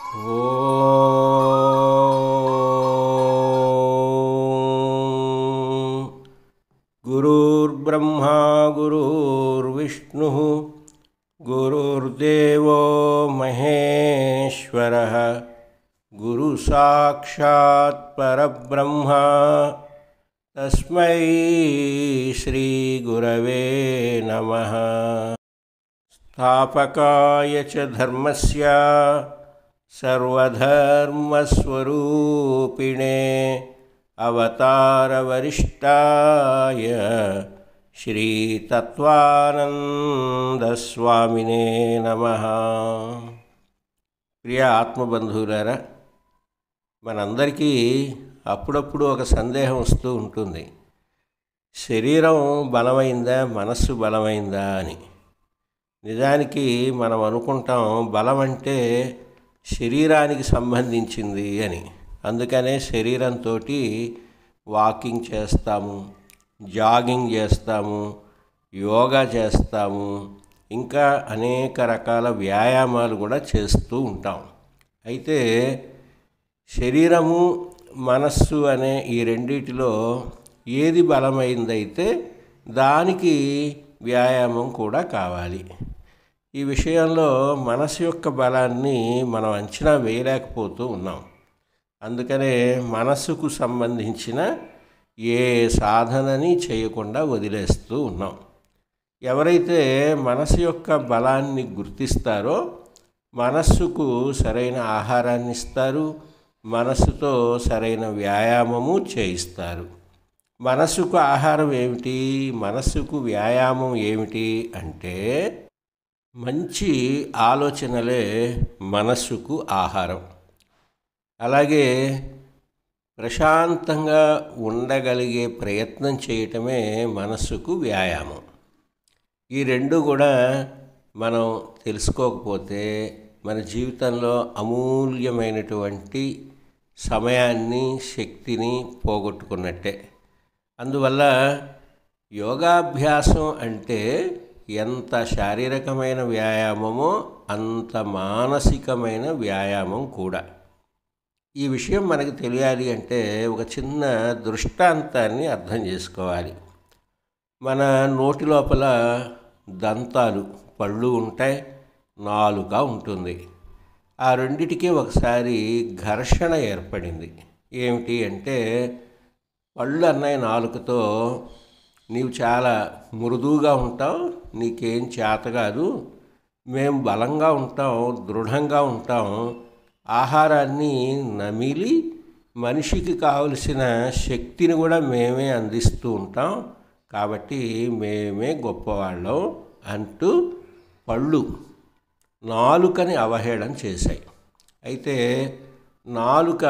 ఓం గురుర్బ్రహ్మా గురుర్విష్ణుః గురుర్దేవో మహేశ్వరః గురు సాక్షాత్ పరబ్రహ్మ తస్మై శ్రీ గురవే నమః. స్థాపకాయ చ ధర్మస్య సర్వధర్మస్వరూపిణే అవతారవరిష్టాయ శ్రీ తత్వానందస్వామినే నమః. ప్రియ ఆత్మబంధువులారా, మనందరికీ అప్పుడప్పుడు ఒక సందేహం వస్తూ ఉంటుంది. శరీరం బలమైందా, మనస్సు బలమైందా అని. నిజానికి మనం అనుకుంటాం బలం అంటే శరీరానికి సంబంధించింది అని. అందుకనే శరీరంతో వాకింగ్ చేస్తాము, జాగింగ్ చేస్తాము, యోగా చేస్తాము, ఇంకా అనేక రకాల వ్యాయామాలు కూడా చేస్తూ ఉంటాం. అయితే శరీరము మనస్సు అనే ఈ రెండిటిలో ఏది బలమైందైతే దానికి వ్యాయామం కూడా కావాలి. ఈ విషయంలో మనసు యొక్క బలాన్ని మనం అంచనా వేయలేకపోతూ ఉన్నాం. అందుకనే మనస్సుకు సంబంధించిన ఏ సాధనని చేయకుండా వదిలేస్తూ ఉన్నాం. ఎవరైతే మనసు యొక్క బలాన్ని గుర్తిస్తారో మనస్సుకు సరైన ఆహారాన్ని ఇస్తారు, మనస్సుతో సరైన వ్యాయామము చేయిస్తారు. మనస్సుకు ఆహారం ఏమిటి, మనస్సుకు వ్యాయామం ఏమిటి అంటే మంచి ఆలోచనలే మనస్సుకు ఆహారం. అలాగే ప్రశాంతంగా ఉండగలిగే ప్రయత్నం చేయటమే మనస్సుకు వ్యాయామం. ఈ రెండు కూడా మనం తెలుసుకోకపోతే మన జీవితంలో అమూల్యమైనటువంటి సమయాన్ని, శక్తిని పోగొట్టుకున్నట్టే. అందువల్ల యోగాభ్యాసం అంటే ఎంత శారీరకమైన వ్యాయామమో అంత మానసికమైన వ్యాయామం కూడా. ఈ విషయం మనకు తెలియాలి అంటే ఒక చిన్న దృష్టాంతాన్ని అర్థం చేసుకోవాలి. మన నోటి లోపల దంతాలు, పళ్ళు ఉంటాయి, నాలుక ఉంటుంది. ఆ రెండిటికి ఒకసారి ఘర్షణ ఏర్పడింది. ఏమిటి అంటే పళ్ళు అన్నయ్య నాలుకతో నీవు చాలా మృదువుగా ఉంటావు, నీకేం చేత కాదు, మేము బలంగా ఉంటాం, దృఢంగా ఉంటాం, ఆహారాన్ని నమిలి మనిషికి కావలసిన శక్తిని కూడా మేమే అందిస్తూ ఉంటాం, కాబట్టి మేమే గొప్పవాళ్ళం అంటూ పళ్ళు నాలుకని అవహేళన చేశాయి. అయితే నాలుక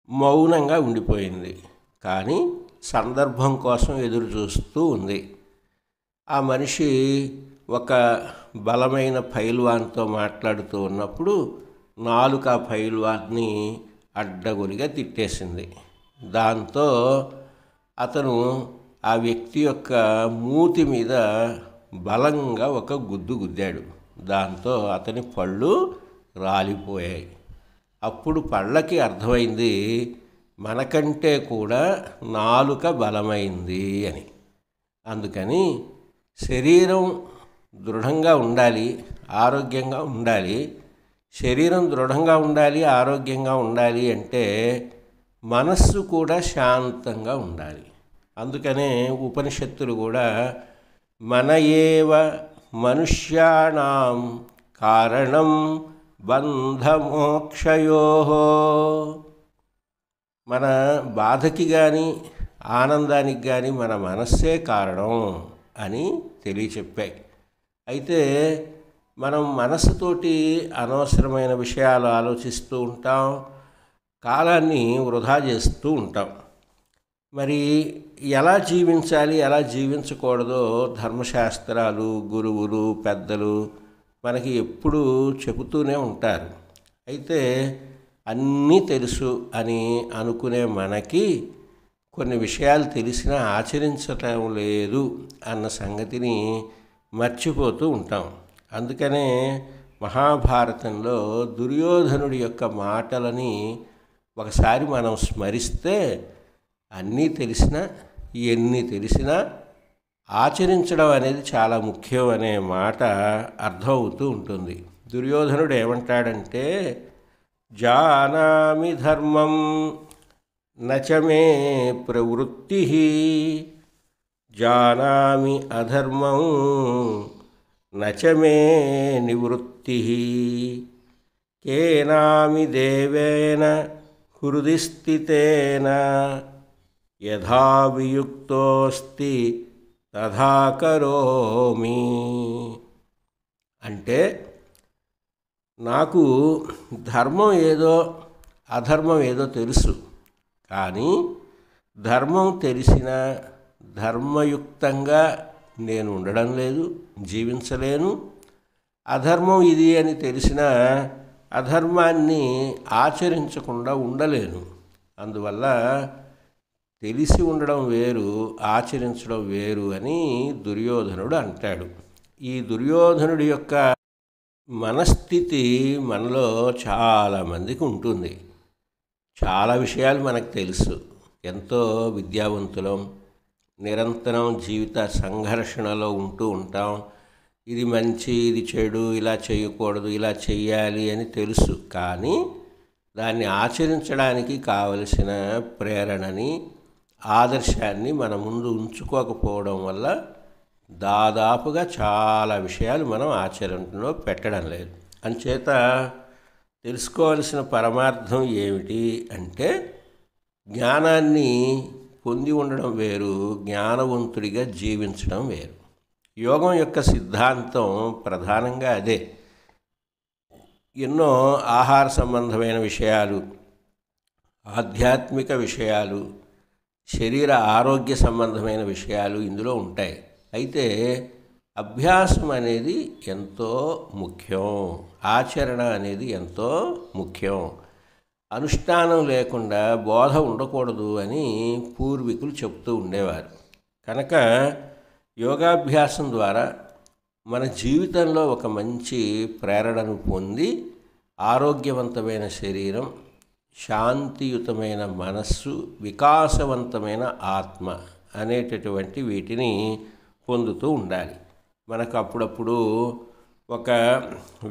మౌనంగా ఉండిపోయింది, కానీ సందర్భం కోసం ఎదురు చూస్తూ ఉంది. ఆ మనిషి ఒక బలమైన పైల్వాన్తో మాట్లాడుతూ ఉన్నప్పుడు నాలుక పైల్వాన్ని అడ్డగొలిగా తిట్టేసింది. దాంతో అతను ఆ వ్యక్తి యొక్క మూతి మీద బలంగా ఒక గుద్దు గుద్దాడు. దాంతో అతని పళ్ళు రాలిపోయాయి. అప్పుడు పళ్ళకి అర్థమైంది మనకంటే కూడా నాలుక బలమైంది అని. అందుకని శరీరం దృఢంగా ఉండాలి, ఆరోగ్యంగా ఉండాలి. శరీరం దృఢంగా ఉండాలి, ఆరోగ్యంగా ఉండాలి అంటే మనస్సు కూడా శాంతంగా ఉండాలి. అందుకనే ఉపనిషత్తులు కూడా మన ఏవ మనుష్యాణం కారణం బంధమోక్షయోః, మన బాధకి కానీ ఆనందానికి కానీ మన మనస్సే కారణం అని తెలియచెప్పాయి. అయితే మనం మనస్సుతోటి అనవసరమైన విషయాలు ఆలోచిస్తూ ఉంటాం, కాలాన్ని వృధా చేస్తూ ఉంటాం. మరి ఎలా జీవించాలి, ఎలా జీవించకూడదో ధర్మశాస్త్రాలు, గురువులు, పెద్దలు మనకి ఎప్పుడూ చెబుతూనే ఉంటారు. అయితే అన్నీ తెలుసు అని అనుకునే మనకి కొన్ని విషయాలు తెలిసినా ఆచరించటం లేదు అన్న సంగతిని మర్చిపోతూ ఉంటాం. అందుకనే మహాభారతంలో దుర్యోధనుడి యొక్క మాటలని ఒకసారి మనం స్మరిస్తే అన్నీ తెలిసినా ఎన్ని తెలిసినా ఆచరించడం అనేది చాలా ముఖ్యం అనే మాట అర్థమవుతూ ఉంటుంది. దుర్యోధనుడు ఏమంటాడంటే, జానామి ధర్మం నచమే ప్రవృత్తి, జానామి అధర్మం నచమే నివృత్తి, కేనామి దేవేన హృది స్థితేన యథా వియుక్తోస్తి తథా కరోమి. అంటే నాకు ధర్మం ఏదో అధర్మం ఏదో తెలుసు, కానీ ధర్మం తెలిసిన ధర్మయుక్తంగా నేను ఉండడం లేదు, జీవించలేను. అధర్మం ఇది అని తెలిసిన అధర్మాన్ని ఆచరించకుండా ఉండలేను. అందువల్ల తెలిసి ఉండడం వేరు, ఆచరించడం వేరు అని దుర్యోధనుడు అంటాడు. ఈ దుర్యోధనుడి యొక్క మనస్థితి మనలో చాలామందికి ఉంటుంది. చాలా విషయాలు మనకు తెలుసు, ఎంతో విద్యావంతులం, నిరంతరం జీవిత సంఘర్షణలో ఉంటూ ఉంటాం. ఇది మంచి, ఇది చెడు, ఇలా చేయకూడదు, ఇలా చెయ్యాలి అని తెలుసు. కానీ దాన్ని ఆచరించడానికి కావలసిన ప్రేరణని, ఆదర్శాన్ని మన ముందు ఉంచుకోకపోవడం వల్ల దాదాపుగా చాలా విషయాలు మనం ఆచరణలో పెట్టడం లేదు. అంచేత తెలుసుకోవాల్సిన పరమార్థం ఏమిటి అంటే, జ్ఞానాన్ని పొంది ఉండడం వేరు, జ్ఞానవంతుడిగా జీవించడం వేరు. యోగం యొక్క సిద్ధాంతం ప్రధానంగా అదే. ఎన్నో ఆహార సంబంధమైన విషయాలు, ఆధ్యాత్మిక విషయాలు, శరీర ఆరోగ్య సంబంధమైన విషయాలు ఇందులో ఉంటాయి. అయితే అభ్యాసం అనేది ఎంతో ముఖ్యం, ఆచరణ అనేది ఎంతో ముఖ్యం. అనుష్ఠానం లేకుండా బోధ ఉండకూడదు అని పూర్వీకులు చెప్తూ ఉండేవారు. కనుక యోగాభ్యాసం ద్వారా మన జీవితంలో ఒక మంచి ప్రేరణను పొంది ఆరోగ్యవంతమైన శరీరం, శాంతియుతమైన మనస్సు, వికాసవంతమైన ఆత్మ అనేటటువంటి వీటిని పొందుతూ ఉండాలి. మనకు అప్పుడప్పుడు ఒక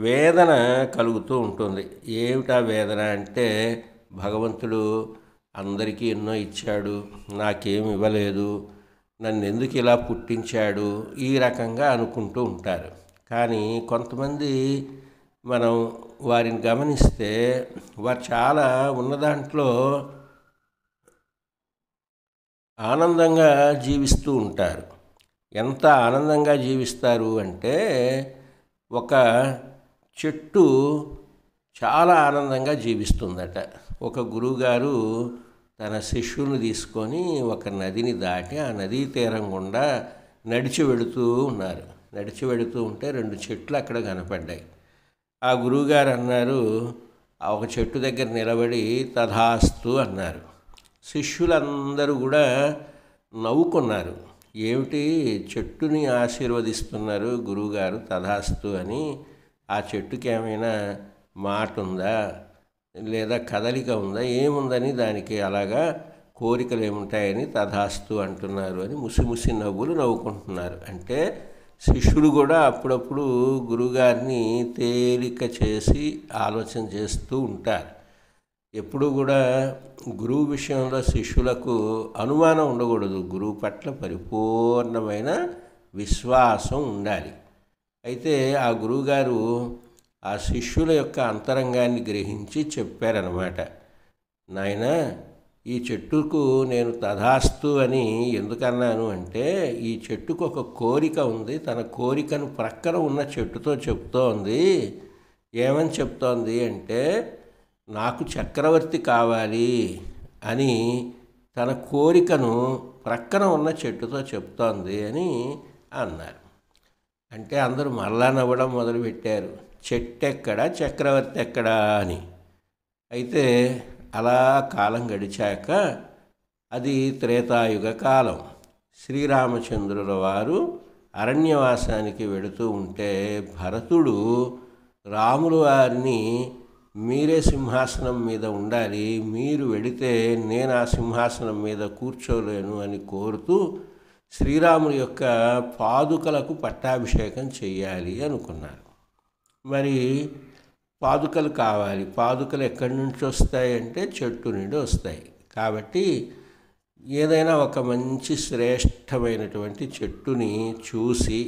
వేదన కలుగుతూ ఉంటుంది. ఏమిటా వేదన అంటే, భగవంతుడు అందరికీ ఎన్నో ఇచ్చాడు, నాకేమి ఇవ్వలేదు, నన్ను ఎందుకు ఇలా పుట్టించాడు, ఈ రకంగా అనుకుంటూ ఉంటారు. కానీ కొంతమంది మనం వారిని గమనిస్తే వారు చాలా ఉన్న దాంట్లో ఆనందంగా జీవిస్తూ ఉంటారు. ఎంత ఆనందంగా జీవిస్తారు అంటే, ఒక చెట్టు చాలా ఆనందంగా జీవిస్తుందట. ఒక గురువుగారు తన శిష్యుని తీసుకొని ఒక నదిని దాటి ఆ నదీ తీరం గుండా నడిచి వెళుతూ ఉన్నారు. నడిచి వెళుతూ ఉంటే 2 చెట్లు అక్కడ కనపడ్డాయి. ఆ గురువుగారు అన్నారు, ఆ ఒక చెట్టు దగ్గర నిలబడి తథాస్తు అన్నారు. శిష్యులందరూ కూడా నవ్వుకున్నారు. ఏమిటి, చెట్టుని ఆశీర్వదిస్తున్నారు గురువుగారు తథాస్తు అని, ఆ చెట్టుకి ఏమైనా మాట ఉందా, లేదా కదలిక ఉందా, ఏముందని దానికి అలాగా కోరికలు ఏముంటాయని తథాస్తు అంటున్నారు అని ముసిముసి నవ్వులు నవ్వుకుంటున్నారు. అంటే శిష్యులు కూడా అప్పుడప్పుడు గురువుగారిని తేలిక చేసి ఆలోచన చేస్తూ ఉంటారు. ఎప్పుడు కూడా గురువు విషయంలో శిష్యులకు అనుమానం ఉండకూడదు, గురువు పట్ల పరిపూర్ణమైన విశ్వాసం ఉండాలి. అయితే ఆ గురువుగారు ఆ శిష్యుల యొక్క అంతరంగాన్ని గ్రహించి చెప్పారనమాట, నాయన ఈ చెట్టుకు నేను తథాస్తు అని ఎందుకన్నాను అంటే, ఈ చెట్టుకు ఒక కోరిక ఉంది, తన కోరికను ప్రక్కన ఉన్న చెట్టుతో చెప్తోంది. ఏమని చెప్తోంది అంటే, నాకు చక్రవర్తి కావాలి అని తన కోరికను ప్రక్కన ఉన్న చెట్టుతో చెప్తోంది అని అన్నారు. అంటే అందరూ మరలా నవ్వడం మొదలుపెట్టారు, చెట్టెక్కడా చక్రవర్తి ఎక్కడా అని. అయితే అలా కాలం గడిచాక, అది త్రేతాయుగ కాలం, శ్రీరామచంద్రుల వారు అరణ్యవాసానికి వెళుతూ ఉంటే భరతుడు రాములు వారిని మీరే సింహాసనం మీద ఉండాలి, మీరు వెడితే నేను ఆ సింహాసనం మీద కూర్చోలేను అని కోరుతూ శ్రీరాముని యొక్క పాదుకలకు పట్టాభిషేకం చేయాలి అనుకున్నారు. మరి పాదుకలు కావాలి. పాదుకలు ఎక్కడి నుంచి వస్తాయి అంటే చెట్టు నుండి వస్తాయి. కాబట్టి ఏదైనా ఒక మంచి శ్రేష్టమైనటువంటి చెట్టుని చూసి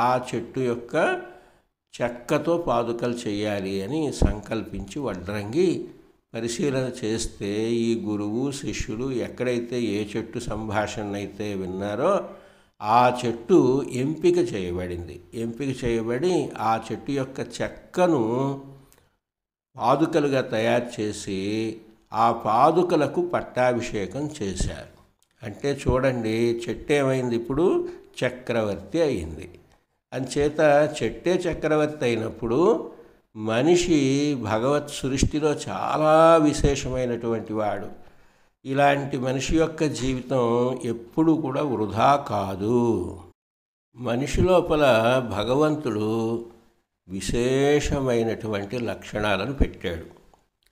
ఆ చెట్టు యొక్క చెక్కతో పాదుకలు చేయాలి అని సంకల్పించి వడ్రంగి పరిశీలన చేస్తే ఈ గురువు శిష్యులు ఎక్కడైతే ఏ చెట్టు సంభాషణ అయితే విన్నారో ఆ చెట్టు ఎంపిక చేయబడింది. ఎంపిక చేయబడి ఆ చెట్టు యొక్క చెక్కను పాదుకలుగా తయారు చేసి ఆ పాదుకలకు పట్టాభిషేకం చేశారు. అంటే చూడండి, చెట్టు ఏమైంది, ఇప్పుడు చక్రవర్తి అయింది. అంచేత చెట్టే చక్రవర్తి అయినప్పుడు మనిషి భగవత్ సృష్టిలో చాలా విశేషమైనటువంటి వాడు. ఇలాంటి మనిషి యొక్క జీవితం ఎప్పుడూ కూడా వృధా కాదు. మనిషి లోపల భగవంతుడు విశేషమైనటువంటి లక్షణాలను పెట్టాడు.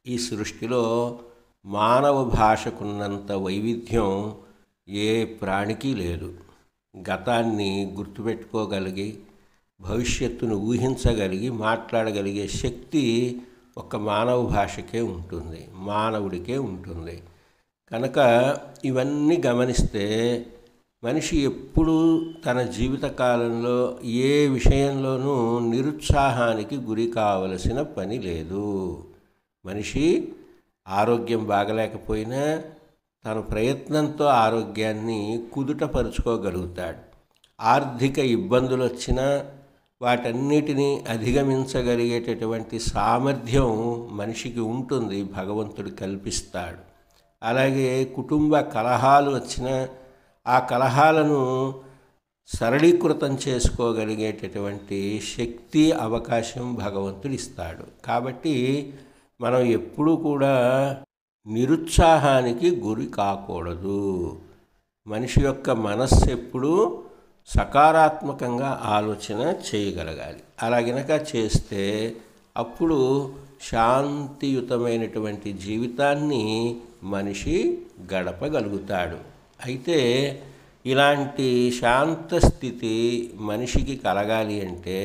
ఈ సృష్టిలో మానవ భాషకున్నంత వైవిధ్యం ఏ ప్రాణికి లేదు. గతాన్ని గుర్తుపెట్టుకోగలిగి భవిష్యత్తును ఊహించగలిగి మాట్లాడగలిగే శక్తి ఒక మానవ భాషకే ఉంటుంది, మానవుడికే ఉంటుంది. కనుక ఇవన్నీ గమనిస్తే మనిషి ఎప్పుడూ తన జీవితకాలంలో ఏ విషయంలోనూ నిరుత్సాహానికి గురి కావలసిన పని లేదు. మనిషి ఆరోగ్యం బాగలేకపోయినా తన ప్రయత్నంతో ఆరోగ్యాన్ని కుదుటపరుచుకోగలుగుతాడు. ఆర్థిక ఇబ్బందులు వచ్చినా వాటన్నిటినీ అధిగమించగలిగేటటువంటి సామర్థ్యం మనిషికి ఉంటుంది, భగవంతుడు కల్పిస్తాడు. అలాగే కుటుంబ కలహాలు వచ్చినా ఆ కలహాలను సరళీకృతం చేసుకోగలిగేటటువంటి శక్తి, అవకాశం భగవంతుడు ఇస్తాడు. కాబట్టి మనం ఎప్పుడూ కూడా నిరుత్సాహానికి గురి కాకూడదు. మనిషి యొక్క మనస్సు ఎప్పుడూ సకారాత్మకంగా ఆలోచన చేయగలగాలి. అలా గనక చేస్తే అప్పుడు శాంతియుతమైనటువంటి జీవితాన్ని మనిషి గడపగలుగుతాడు. అయితే ఇలాంటి శాంత స్థితి మనిషికి కలగాలి అంటే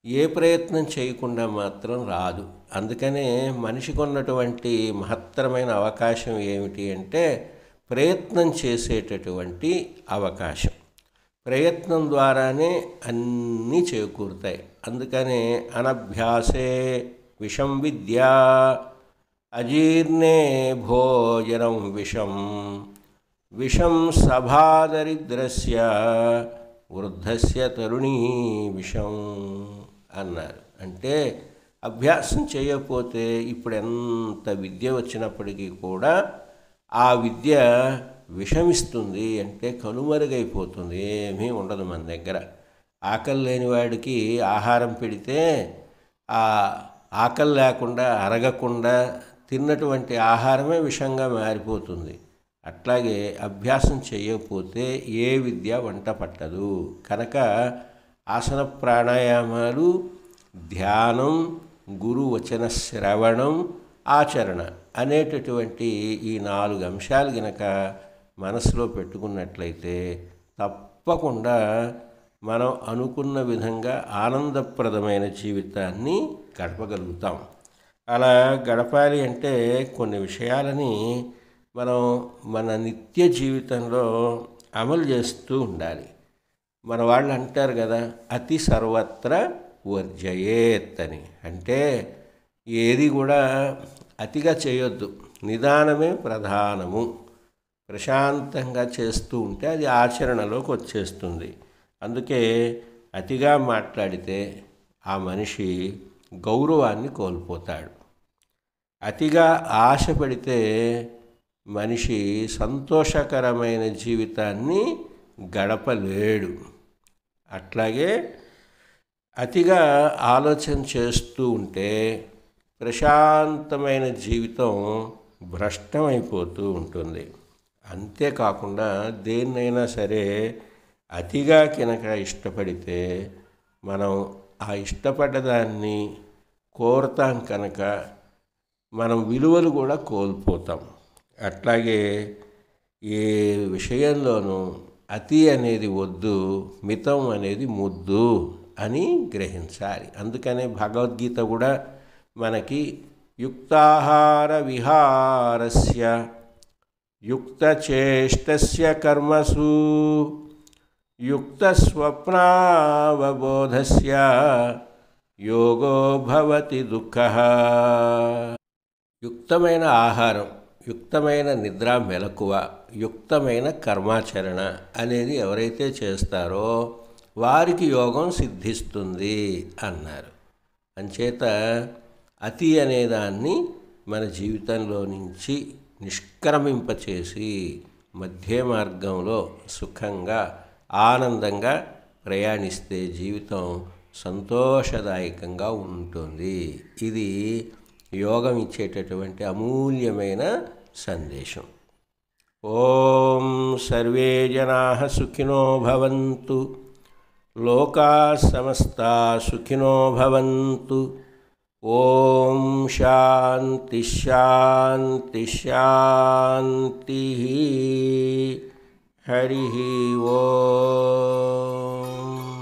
ఏ ప్రయత్నం చేయకుండా మాత్రం రాదు. అందుకనే మనిషికి ఉన్నటువంటి మహత్తరమైన అవకాశం ఏమిటి అంటే ప్రయత్నం చేసేటటువంటి అవకాశం. ప్రయత్నం ద్వారానే అన్నీ చేకూరుతాయి. అందుకనే అనభ్యాసే విషం విద్యా, అజీర్ణే భోజనం విషం, విషం సభాదరిద్రస్య వృద్ధస్య తరుణీ విషం అన్నారు. అంటే అభ్యాసం చేయకపోతే ఇప్పుడు ఎంత విద్య వచ్చినప్పటికీ కూడా ఆ విద్య విషమిస్తుంది, అంటే కనుమరుగైపోతుంది, ఏమీ ఉండదు మన దగ్గర. ఆకలి లేని వాడికి ఆహారం పెడితే ఆ ఆకలి లేకుండా అరగకుండా తిన్నటువంటి ఆహారమే విషంగా మారిపోతుంది. అట్లాగే అభ్యాసం చేయకపోతే ఏ విద్య వంట పట్టదు. కనుక ఆసన ప్రాణాయామాలు, ధ్యానం, గురువచన శ్రవణం, ఆచరణ అనేటటువంటి ఈ 4 అంశాలు గనక మనసులో పెట్టుకున్నట్లయితే తప్పకుండా మనం అనుకున్న విధంగా ఆనందప్రదమైన జీవితాన్ని గడపగలుగుతాం. అలా గడపాలి అంటే కొన్ని విషయాలని మనం మన నిత్య జీవితంలో అమలు చేస్తూ ఉండాలి. మన వాళ్ళు అంటారు కదా, అతి సర్వత్ర వర్జయేత్ అని. అంటే ఏది కూడా అతిగా చేయొద్దు, నిదానమే ప్రధానము. ప్రశాంతంగా చేస్తూ ఉంటే అది ఆచరణలోకి వచ్చేస్తుంది. అందుకే అతిగా మాట్లాడితే ఆ మనిషి గౌరవాన్ని కోల్పోతాడు. అతిగా ఆశపడితే మనిషి సంతోషకరమైన జీవితాన్ని గడపలేడు. అట్లాగే అతిగా ఆలోచన చేస్తూ ఉంటే ప్రశాంతమైన జీవితం భ్రష్టమైపోతూ ఉంటుంది. అంతేకాకుండా దేన్నైనా సరే అతిగా కనుక ఇష్టపడితే మనం ఆ ఇష్టపడ్డదాన్ని కోరతాం కనుక మనం విలువలు కూడా కోల్పోతాం. అట్లాగే ఏ విషయంలోనూ అతి అనేది వద్దు, మితం అనేది ముద్దు అని గ్రహించాలి. అందుకనే భగవద్గీత కూడా మనకి యుక్తాహార విహారస్య యుక్తచేష్టస్య కర్మసు యుక్తస్వప్నావబోధస్య యోగో భవతి దుఃఖః. యుక్తమైన ఆహారం, యుక్తమైన నిద్ర మెలకువ, యుక్తమైన కర్మాచరణ అనేది ఎవరైతే చేస్తారో వారికి యోగం సిద్ధిస్తుంది అన్నారు. అంచేత అతి అనేదాన్ని మన జీవితంలో నుంచి నిష్క్రమింపచేసి మధ్య మార్గంలో సుఖంగా ఆనందంగా ప్రయాణిస్తే జీవితం సంతోషదాయకంగా ఉంటుంది. ఇది యోగం ఇచ్చేటటువంటి అమూల్యమైన సందేశం. ఓం సర్వే జనాః సుఖినో భవంతు, లోకాః సమస్తాః సుఖినో భవంతు. ఓం శాంతి శాంతి శాంతి. హరి ఓం.